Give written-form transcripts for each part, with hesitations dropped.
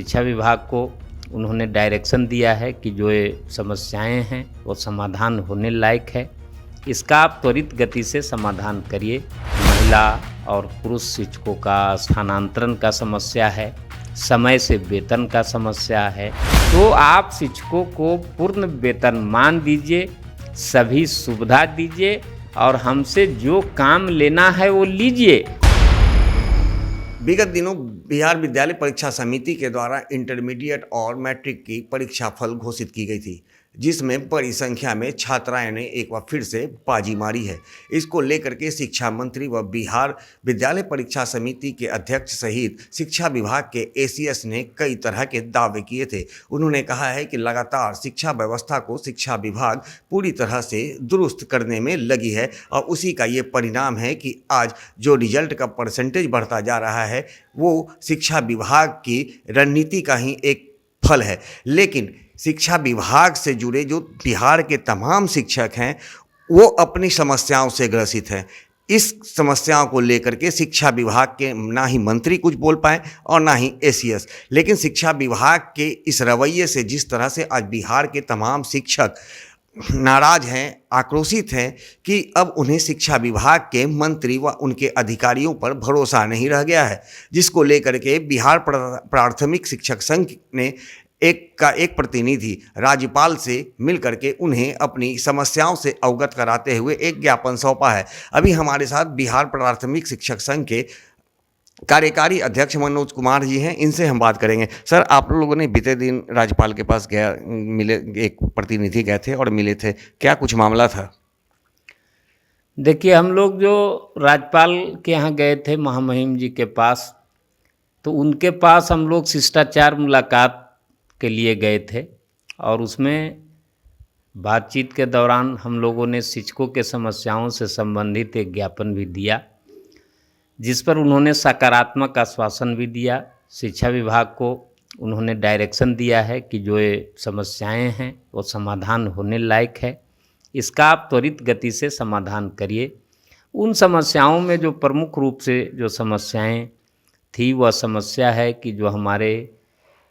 शिक्षा विभाग को उन्होंने डायरेक्शन दिया है कि जो ये समस्याएं हैं वो समाधान होने लायक है, इसका आप त्वरित गति से समाधान करिए। महिला और पुरुष शिक्षकों का स्थानांतरण का समस्या है, समय से वेतन का समस्या है, तो आप शिक्षकों को पूर्ण वेतनमान दीजिए, सभी सुविधा दीजिए और हमसे जो काम लेना है वो लीजिए। विगत दिनों बिहार विद्यालय परीक्षा समिति के द्वारा इंटरमीडिएट और मैट्रिक की परीक्षा फल घोषित की गई थी, जिसमें बड़ी संख्या में छात्राएं ने एक बार फिर से बाजी मारी है। इसको लेकर के शिक्षा मंत्री व बिहार विद्यालय परीक्षा समिति के अध्यक्ष सहित शिक्षा विभाग के एसीएस ने कई तरह के दावे किए थे। उन्होंने कहा है कि लगातार शिक्षा व्यवस्था को शिक्षा विभाग पूरी तरह से दुरुस्त करने में लगी है और उसी का ये परिणाम है कि आज जो रिजल्ट का परसेंटेज बढ़ता जा रहा है वो शिक्षा विभाग की रणनीति का ही एक फल है। लेकिन शिक्षा विभाग से जुड़े जो बिहार के तमाम शिक्षक हैं वो अपनी समस्याओं से ग्रसित हैं। इस समस्याओं को लेकर के शिक्षा विभाग के ना ही मंत्री कुछ बोल पाए और ना ही एसीएस, लेकिन शिक्षा विभाग के इस रवैये से जिस तरह से आज बिहार के तमाम शिक्षक नाराज हैं, आक्रोशित हैं कि अब उन्हें शिक्षा विभाग के मंत्री व उनके अधिकारियों पर भरोसा नहीं रह गया है, जिसको लेकर के बिहार प्राथमिक शिक्षक संघ ने एक प्रतिनिधि राज्यपाल से मिलकर के उन्हें अपनी समस्याओं से अवगत कराते हुए एक ज्ञापन सौंपा है। अभी हमारे साथ बिहार प्राथमिक शिक्षक संघ के कार्यकारी अध्यक्ष मनोज कुमार जी हैं, इनसे हम बात करेंगे। सर, आप लोगों ने बीते दिन राज्यपाल के पास मिले, एक प्रतिनिधि गए थे और मिले थे, क्या कुछ मामला था? देखिए, हम लोग जो राज्यपाल के यहाँ गए थे महामहिम जी के पास, तो उनके पास हम लोग शिष्टाचार मुलाकात के लिए गए थे और उसमें बातचीत के दौरान हम लोगों ने शिक्षकों के समस्याओं से संबंधित एक ज्ञापन भी दिया, जिस पर उन्होंने सकारात्मक आश्वासन भी दिया। शिक्षा विभाग को उन्होंने डायरेक्शन दिया है कि जो ये समस्याएं हैं वो समाधान होने लायक है, इसका आप त्वरित गति से समाधान करिए। उन समस्याओं में जो प्रमुख रूप से जो समस्याएं थी वह समस्या है कि जो हमारे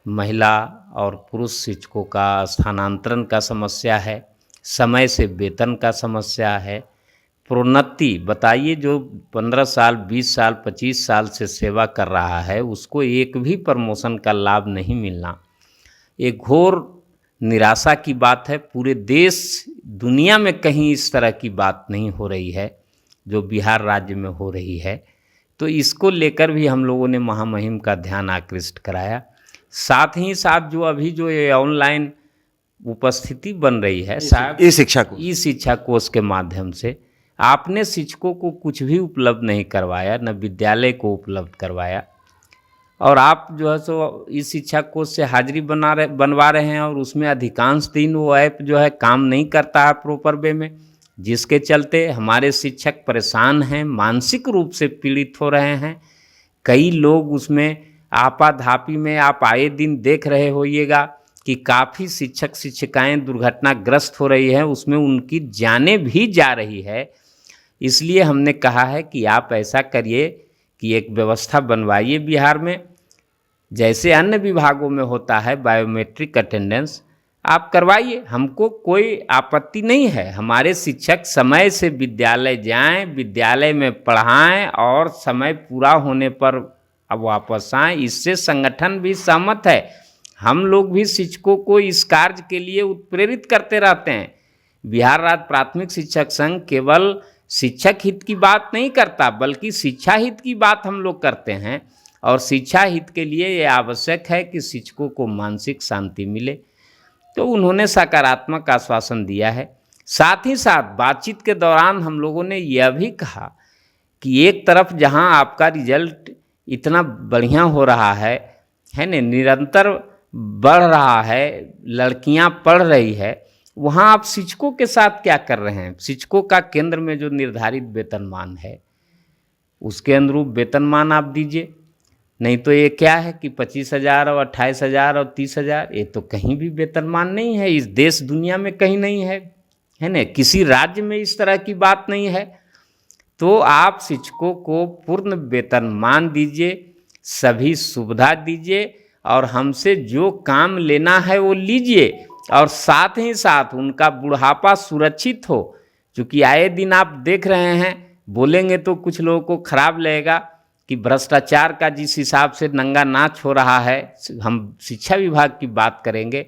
महिला और पुरुष शिक्षकों का स्थानांतरण का समस्या है, समय से वेतन का समस्या है, प्रोन्नति। बताइए, जो 15 साल 20 साल 25 साल से सेवा कर रहा है उसको एक भी प्रमोशन का लाभ नहीं मिलना एक घोर निराशा की बात है। पूरे देश दुनिया में कहीं इस तरह की बात नहीं हो रही है जो बिहार राज्य में हो रही है। तो इसको लेकर भी हम लोगों ने महामहिम का ध्यान आकृष्ट कराया। साथ ही साथ जो अभी जो ये ऑनलाइन उपस्थिति बन रही है साहब, ई शिक्षा कोष के माध्यम से आपने शिक्षकों को कुछ भी उपलब्ध नहीं करवाया, न विद्यालय को उपलब्ध करवाया, और आप जो है सो इस शिक्षा कोष से हाजिरी बनवा रहे हैं और उसमें अधिकांश दिन वो ऐप जो है काम नहीं करता है प्रॉपर वे में, जिसके चलते हमारे शिक्षक परेशान हैं, मानसिक रूप से पीड़ित हो रहे हैं। कई लोग उसमें आपाधापी में आप आए दिन देख रहे होइएगा कि काफ़ी शिक्षक शिक्षिकाएं दुर्घटनाग्रस्त हो रही हैं, उसमें उनकी जानें भी जा रही है। इसलिए हमने कहा है कि आप ऐसा करिए कि एक व्यवस्था बनवाइए बिहार में, जैसे अन्य विभागों में होता है बायोमेट्रिक अटेंडेंस, आप करवाइए, हमको कोई आपत्ति नहीं है। हमारे शिक्षक समय से विद्यालय जाएं, विद्यालय में पढ़ाएं और समय पूरा होने पर अब वापस आएं। इससे संगठन भी सहमत है। हम लोग भी शिक्षकों को इस कार्य के लिए उत्प्रेरित करते रहते हैं। बिहार राज्य प्राथमिक शिक्षक संघ केवल शिक्षक हित की बात नहीं करता, बल्कि शिक्षा हित की बात हम लोग करते हैं, और शिक्षा हित के लिए ये आवश्यक है कि शिक्षकों को मानसिक शांति मिले। तो उन्होंने सकारात्मक आश्वासन दिया है। साथ ही साथ बातचीत के दौरान हम लोगों ने यह भी कहा कि एक तरफ जहां आपका रिजल्ट इतना बढ़िया हो रहा है ना, निरंतर बढ़ रहा है, लड़कियां पढ़ रही है, वहाँ आप शिक्षकों के साथ क्या कर रहे हैं? शिक्षकों का केंद्र में जो निर्धारित वेतनमान है उसके अनुरूप वेतनमान आप दीजिए। नहीं तो ये क्या है कि 25,000 और 28,000 और 30,000, ये तो कहीं भी वेतनमान नहीं है। इस देश दुनिया में कहीं नहीं है ना, किसी राज्य में इस तरह की बात नहीं है। तो आप शिक्षकों को पूर्ण वेतनमान दीजिए, सभी सुविधा दीजिए और हमसे जो काम लेना है वो लीजिए, और साथ ही साथ उनका बुढ़ापा सुरक्षित हो। क्योंकि आए दिन आप देख रहे हैं, बोलेंगे तो कुछ लोगों को खराब लगेगा कि भ्रष्टाचार का जिस हिसाब से नंगा नाच हो रहा है, हम शिक्षा विभाग की बात करेंगे,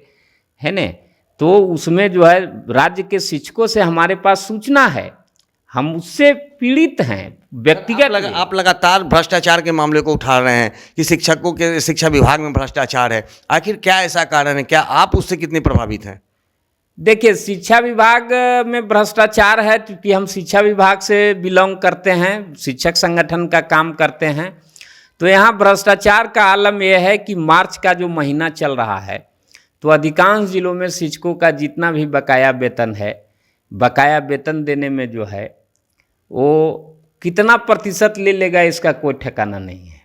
है न, तो उसमें जो है राज्य के शिक्षकों से हमारे पास सूचना है, हम उससे पीड़ित हैं व्यक्तिगत। आप लगातार भ्रष्टाचार के मामले को उठा रहे हैं कि शिक्षकों के शिक्षा विभाग में भ्रष्टाचार है, आखिर क्या ऐसा कारण है, क्या आप उससे कितने प्रभावित हैं? देखिए, शिक्षा विभाग में भ्रष्टाचार है क्योंकि हम शिक्षा विभाग से बिलोंग करते हैं, शिक्षक संगठन का काम करते हैं। तो यहाँ भ्रष्टाचार का आलम यह है कि मार्च का जो महीना चल रहा है, तो अधिकांश जिलों में शिक्षकों का जितना भी बकाया वेतन है, बकाया वेतन देने में जो है वो कितना प्रतिशत ले लेगा इसका कोई ठिकाना नहीं है।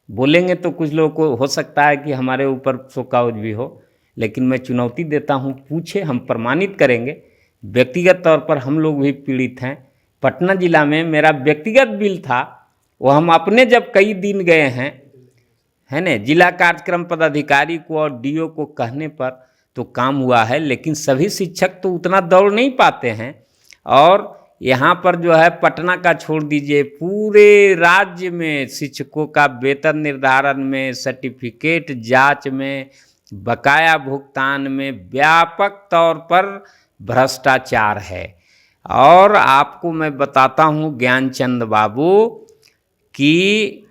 बोलेंगे तो कुछ लोगों को हो सकता है कि हमारे ऊपर शोकॉज भी हो, लेकिन मैं चुनौती देता हूँ, पूछे, हम प्रमाणित करेंगे। व्यक्तिगत तौर पर हम लोग भी पीड़ित हैं। पटना जिला में मेरा व्यक्तिगत बिल था, वो हम अपने जब कई दिन गए हैं, है न, जिला कार्यक्रम पदाधिकारी को और डीओ को कहने पर तो काम हुआ है, लेकिन सभी शिक्षक तो उतना दौड़ नहीं पाते हैं। और यहाँ पर जो है पटना का छोड़ दीजिए, पूरे राज्य में शिक्षकों का वेतन निर्धारण में, सर्टिफिकेट जांच में, बकाया भुगतान में व्यापक तौर पर भ्रष्टाचार है। और आपको मैं बताता हूँ ज्ञानचंद बाबू कि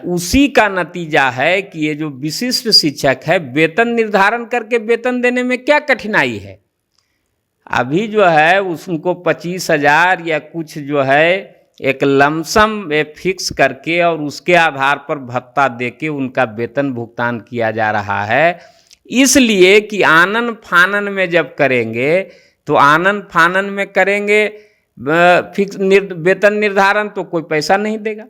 उसी का नतीजा है कि ये जो विशिष्ट शिक्षक है, वेतन निर्धारण करके वेतन देने में क्या कठिनाई है। अभी जो है उनको 25,000 या कुछ जो है एक लमसम फिक्स करके और उसके आधार पर भत्ता देके उनका वेतन भुगतान किया जा रहा है। इसलिए कि आनन फानन में जब करेंगे तो आनन फानन में करेंगे फिक्स वेतन निर्धारण, तो कोई पैसा नहीं देगा।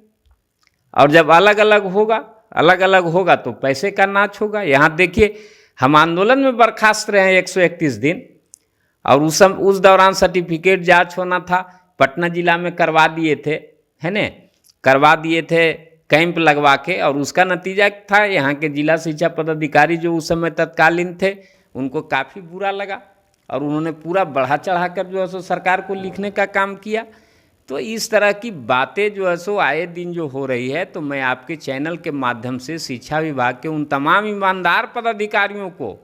और जब अलग अलग होगा तो पैसे का नाच होगा। यहाँ देखिए, हम आंदोलन में बर्खास्त रहे हैं 131 दिन, और उस दौरान सर्टिफिकेट जांच होना था, पटना जिला में करवा दिए थे, है न, करवा दिए थे कैंप लगवा के, और उसका नतीजा था यहाँ के जिला शिक्षा पदाधिकारी जो उस समय तत्कालीन थे, उनको काफ़ी बुरा लगा और उन्होंने पूरा बढ़ा चढ़ा कर जो है सो सरकार को लिखने का काम किया। तो इस तरह की बातें जो है सो आए दिन जो हो रही है, तो मैं आपके चैनल के माध्यम से शिक्षा विभाग के उन तमाम ईमानदार पदाधिकारियों को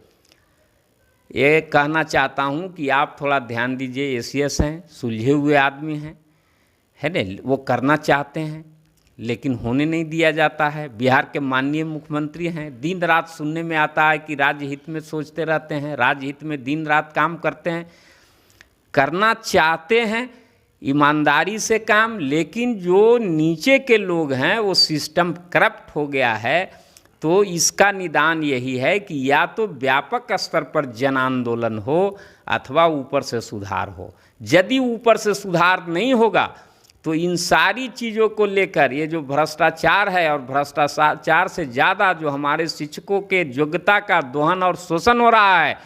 ये कहना चाहता हूँ कि आप थोड़ा ध्यान दीजिए। एसीएस हैं, सुलझे हुए आदमी हैं, है न, वो करना चाहते हैं लेकिन होने नहीं दिया जाता है। बिहार के माननीय मुख्यमंत्री हैं, दिन रात सुनने में आता है कि राज्य हित में सोचते रहते हैं, राज्य हित में दिन रात काम करते हैं, करना चाहते हैं ईमानदारी से काम, लेकिन जो नीचे के लोग हैं वो सिस्टम करप्ट हो गया है। तो इसका निदान यही है कि या तो व्यापक स्तर पर जन आंदोलन हो अथवा ऊपर से सुधार हो। यदि ऊपर से सुधार नहीं होगा तो इन सारी चीज़ों को लेकर ये जो भ्रष्टाचार है, और भ्रष्टाचार से ज़्यादा जो हमारे शिक्षकों के योग्यता का दोहन और शोषण हो रहा है,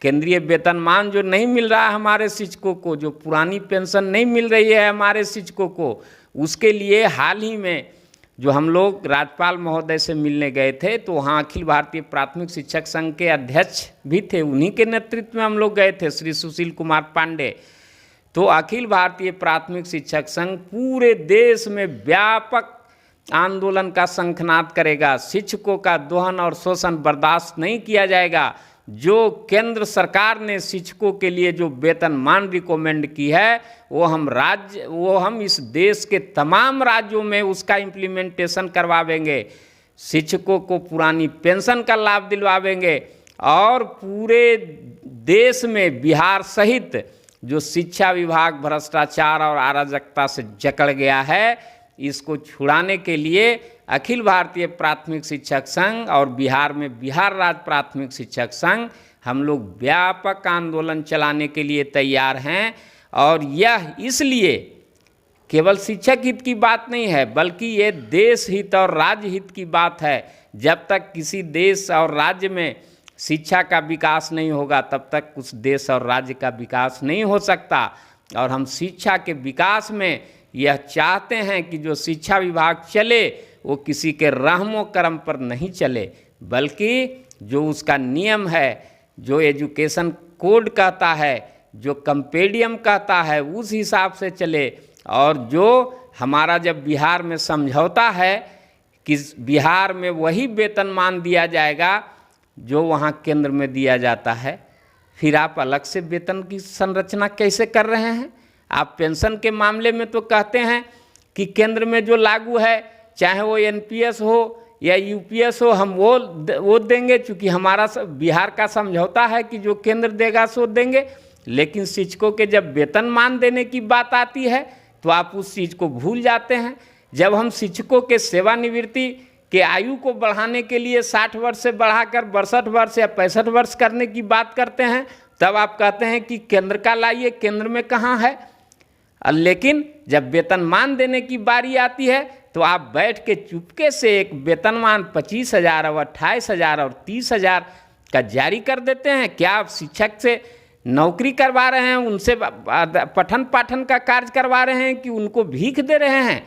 केंद्रीय वेतनमान जो नहीं मिल रहा है हमारे शिक्षकों को, जो पुरानी पेंशन नहीं मिल रही है हमारे शिक्षकों को, उसके लिए हाल ही में जो हम लोग राज्यपाल महोदय से मिलने गए थे, तो वहाँ अखिल भारतीय प्राथमिक शिक्षक संघ के अध्यक्ष भी थे, उन्हीं के नेतृत्व में हम लोग गए थे, श्री सुशील कुमार पांडे। तो अखिल भारतीय प्राथमिक शिक्षक संघ पूरे देश में व्यापक आंदोलन का शंखनाद करेगा। शिक्षकों का दोहन और शोषण बर्दाश्त नहीं किया जाएगा। जो केंद्र सरकार ने शिक्षकों के लिए जो वेतनमान रिकमेंड की है, वो हम इस देश के तमाम राज्यों में उसका इम्प्लीमेंटेशन करवावेंगे। शिक्षकों को पुरानी पेंशन का लाभ दिलवावेंगे, और पूरे देश में बिहार सहित जो शिक्षा विभाग भ्रष्टाचार और अराजकता से जकड़ गया है, इसको छुड़ाने के लिए अखिल भारतीय प्राथमिक शिक्षक संघ और बिहार में बिहार राज्य प्राथमिक शिक्षक संघ हम लोग व्यापक आंदोलन चलाने के लिए तैयार हैं। और यह इसलिए केवल शिक्षक हित की बात नहीं है, बल्कि ये देश हित और राज्य हित की बात है। जब तक किसी देश और राज्य में शिक्षा का विकास नहीं होगा, तब तक उस देश और राज्य का विकास नहीं हो सकता। और हम शिक्षा के विकास में यह चाहते हैं कि जो शिक्षा विभाग चले वो किसी के रहमो करम पर नहीं चले, बल्कि जो उसका नियम है, जो एजुकेशन कोड कहता है, जो कंपेडियम कहता है, उस हिसाब से चले। और जो हमारा जब बिहार में समझौता है कि बिहार में वही वेतनमान दिया जाएगा जो वहाँ केंद्र में दिया जाता है, फिर आप अलग से वेतन की संरचना कैसे कर रहे हैं? आप पेंशन के मामले में तो कहते हैं कि केंद्र में जो लागू है, चाहे वो एनपीएस हो या यूपीएस हो, हम वो देंगे, चूँकि हमारा बिहार का समझौता है कि जो केंद्र देगा सो देंगे। लेकिन शिक्षकों के जब वेतनमान देने की बात आती है तो आप उस चीज़ को भूल जाते हैं। जब हम शिक्षकों के सेवानिवृत्ति के आयु को बढ़ाने के लिए 60 वर्ष से बढ़ाकर 62 वर्ष या 65 वर्ष करने की बात करते हैं, तब आप कहते हैं कि केंद्र का लाइए, केंद्र में कहाँ है? लेकिन जब वेतनमान देने की बारी आती है तो आप बैठ के चुपके से एक वेतनमान 25,000 और 28,000 और 30,000 का जारी कर देते हैं। क्या आप शिक्षक से नौकरी करवा रहे हैं, उनसे पठन पाठन का कार्य करवा रहे हैं कि उनको भीख दे रहे हैं?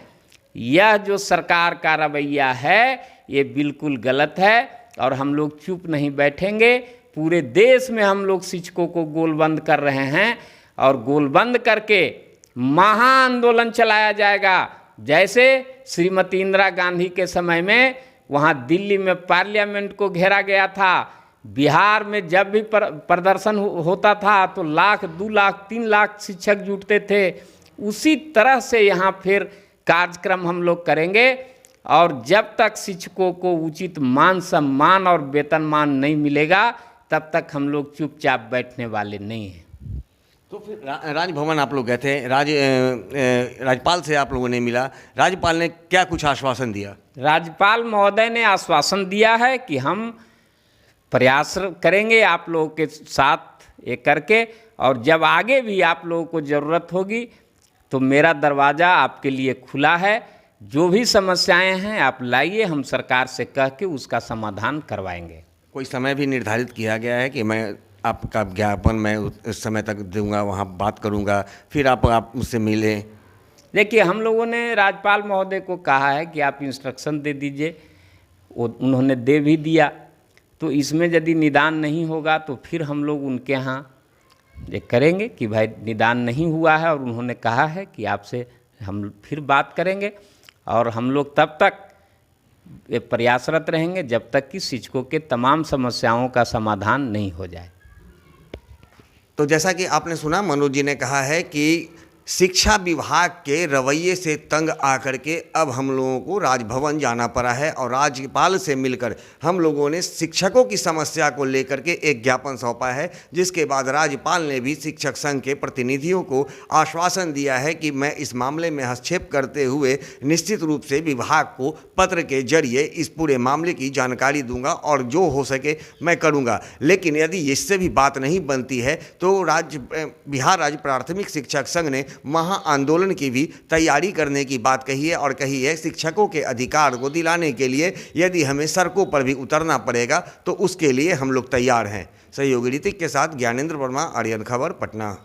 यह जो सरकार का रवैया है ये बिल्कुल गलत है और हम लोग चुप नहीं बैठेंगे। पूरे देश में हम लोग शिक्षकों को गोलबंद कर रहे हैं और गोलबंद करके महा आंदोलन चलाया जाएगा। जैसे श्रीमती इंदिरा गांधी के समय में वहाँ दिल्ली में पार्लियामेंट को घेरा गया था, बिहार में जब भी प्रदर्शन होता था तो 1,00,000, 2,00,000, 3,00,000 शिक्षक जुटते थे। उसी तरह से यहाँ फिर कार्यक्रम हम लोग करेंगे और जब तक शिक्षकों को उचित मान सम्मान और वेतनमान नहीं मिलेगा तब तक हम लोग चुपचाप बैठने वाले नहीं हैं। तो फिर राजभवन आप लोग गए थे, राज्यपाल से आप लोगों ने मिला, राज्यपाल ने क्या कुछ आश्वासन दिया? राज्यपाल महोदय ने आश्वासन दिया है कि हम प्रयास करेंगे आप लोगों के साथ ये करके, और जब आगे भी आप लोगों को ज़रूरत होगी तो मेरा दरवाज़ा आपके लिए खुला है। जो भी समस्याएं हैं आप लाइए, हम सरकार से कह के उसका समाधान करवाएंगे। कोई समय भी निर्धारित किया गया है कि मैं आपका ज्ञापन मैं उस समय तक दूंगा, वहाँ बात करूँगा, फिर आप मुझसे मिलें? देखिए, हम लोगों ने राज्यपाल महोदय को कहा है कि आप इंस्ट्रक्शन दे दीजिए, उन्होंने दे भी दिया। तो इसमें यदि निदान नहीं होगा तो फिर हम लोग उनके यहाँ ये करेंगे कि भाई निदान नहीं हुआ है और उन्होंने कहा है कि आपसे हम फिर बात करेंगे, और हम लोग तब तक ये प्रयासरत रहेंगे जब तक कि शिक्षकों के तमाम समस्याओं का समाधान नहीं हो जाए। तो जैसा कि आपने सुना, मनोज जी ने कहा है कि शिक्षा विभाग के रवैये से तंग आकर के अब हम लोगों को राजभवन जाना पड़ा है और राज्यपाल से मिलकर हम लोगों ने शिक्षकों की समस्या को लेकर के एक ज्ञापन सौंपा है, जिसके बाद राज्यपाल ने भी शिक्षक संघ के प्रतिनिधियों को आश्वासन दिया है कि मैं इस मामले में हस्तक्षेप करते हुए निश्चित रूप से विभाग को पत्र के जरिए इस पूरे मामले की जानकारी दूंगा और जो हो सके मैं करूंगा। लेकिन यदि इससे भी बात नहीं बनती है तो बिहार राज्य प्राथमिक शिक्षक संघ ने महा आंदोलन की भी तैयारी करने की बात कही है और कही है शिक्षकों के अधिकार को दिलाने के लिए यदि हमें सड़कों पर भी उतरना पड़ेगा तो उसके लिए हम लोग तैयार हैं। सहयोगी ऋतिक के साथ ज्ञानेंद्र वर्मा, आर्यन खबर, पटना।